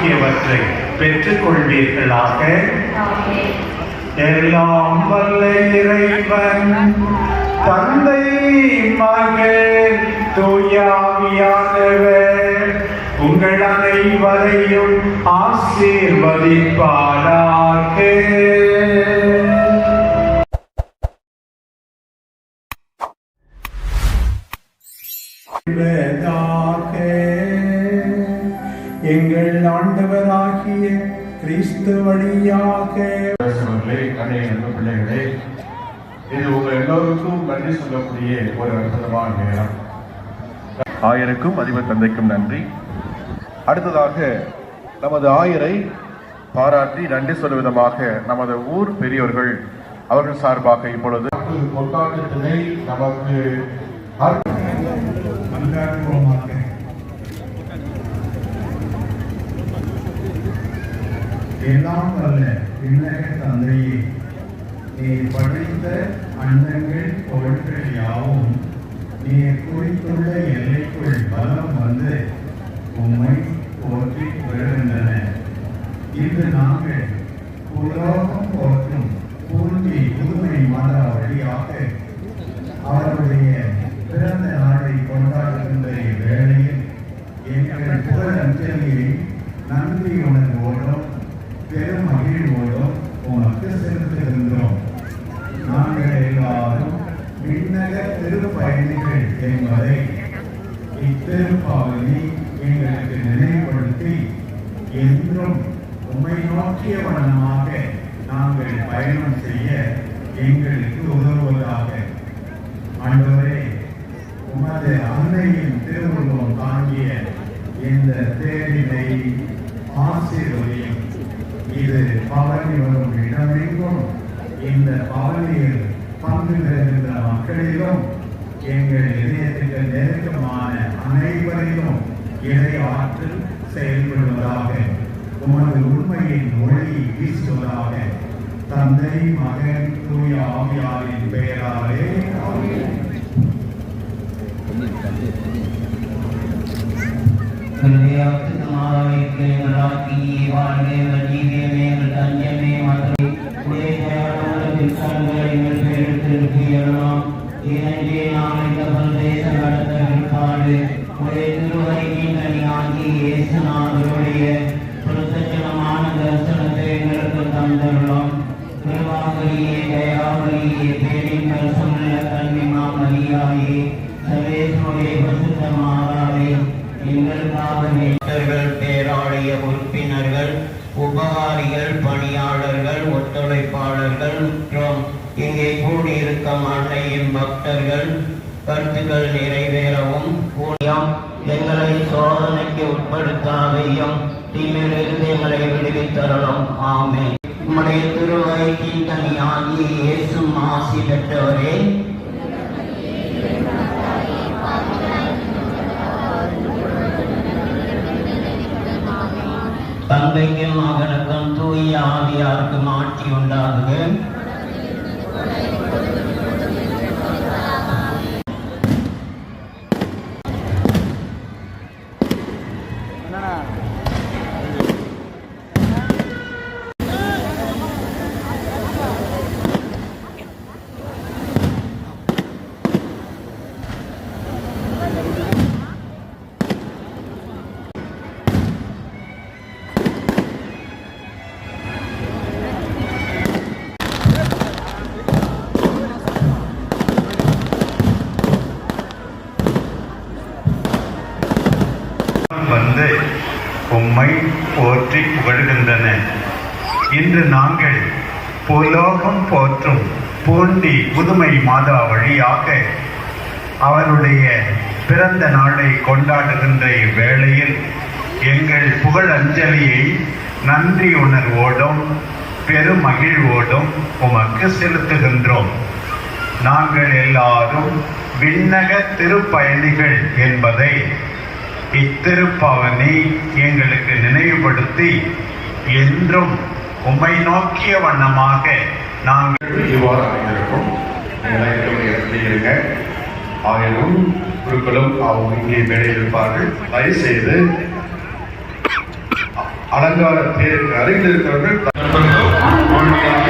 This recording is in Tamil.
ஆகியவற்றை பெற்றுக் கொள்வீர்களாக. எல்லாம் வல்ல இறைவன் தந்தை மகன் தூயாவியானவர் உங்கள் அனைவரையும் ஆசீர்வதிப்பாராக. எங்கள் ஆண்டவராகிய கிறிஸ்து வழியாக பிள்ளைகளே, இது உங்கள் எல்லோருக்கும் நன்றி சொல்லக்கூடிய ஒரு அற்புதமான நேரம். ஆயருக்கும் அதிபர் தந்தைக்கும் நன்றி. அடுத்ததாக நமது ஆயரை பாராட்டி நன்றி சொல்லும் விதமாக நமது ஊர் பெரியோர்கள் அவர்கள் சார்பாக இப்பொழுது கொண்டாட்டத்தினை நமக்கு எல்லாம் வல்ல விண்ணக தந்தையே, நீ படைத்த அண்டங்கள் பொருட்கள் யாவும் நீ குறித்துள்ள எல்லைக்குள் பலம் வந்து உம்மை போற்றி வருகின்றன. இன்று நாங்கள் உலோகம் போற்றும் பூர்த்தி புதுமை மாதா வழியாக அவருடைய பிறந்த நாளை கொண்டாடுகின்ற வேளையில் எங்கள் புகழ் அஞ்சலியை நன்றி உணர்வோடும் பெரும் மகிழ்வோடும் உமக்கு செலுத்துகின்றோம். நாங்கள் எல்லாரும் விண்ணக திருப்பயணிகள் என்பதை இத்திருப்பாவலி எங்களுக்கு நினைவுபடுத்தி என்றும் உம்மை நோக்கிய வண்ணமாக நாங்கள் பயணம் செய்ய எங்களுக்கு உதவுவதாக. ஆண்டவரே, உமது அன்னையின் திருவுருவம் தாங்கிய இந்த தேரினை ஆசீர்வதியும். இது பவனி வரும் இடமெங்கும் இந்த பவனியில் பங்கு பெறுகின்ற மக்களிலும் எங்கள் இதயத்துக்கு நெருக்கமான அனைவரிலும் இறை ஆற்றல் செயல்படுவதாக. உமது உண்மையின் ஒளி வீசுவதாக. தந்தை மகன் தூய ஆவியாரின் பெயராலே பேராலய உறுப்பினர்கள், உபகாரிகள், பணியாளர்கள், ஒத்துழைப்பாளர்கள் மற்றும் இங்கே கூடியிருக்கும் அன்னையின் பக்தர்கள் கருத்துக்கள் நிறைவேறவும் கூடியும் எங்களை சோதனைக்கு உட்படுத்தாதையும் தீமையிலிருந்து எங்களை விடுவித்தரலும். ஆமே. உம்முடைய திருவயிற்றின் கனியாகிய இயேசுவும் ஆசி பெற்றவரே, தந்தைக்கும் மகனுக்கும் தூய ஆவியாருக்கும் ஆட்சி உண்டாகுக. வந்து உம்மை போற்றி புகழ்கின்றன. இன்று நாங்கள் புலோகம் போற்றும் பூண்டி புதுமை மாதா வழியாக அவருடைய பிறந்த நாளை கொண்டாடுகின்ற இவ்வேளையில் எங்கள் புகழ் அஞ்சலியை நன்றி உணர்வோடும் பெருமகிழ்வோடும் உமக்கு செலுத்துகின்றோம். நாங்கள் எல்லாரும் விண்ணக திருப்பயணிகள் என்பதை இத்திருப்பவனி எங்களுக்கு நினைவுபடுத்தி என்றும் உம்மை நோக்கிய வண்ணமாக நாங்கள் இவ்வாறு அமைந்திருக்கும். இருங்க, ஆயினும் குழுக்களும் அவங்க இங்கே மேலே இருப்பார்கள். தயவு செய்து அலங்கார தேருக்கு அருகில் இருக்கிறவர்கள் முழுமையாக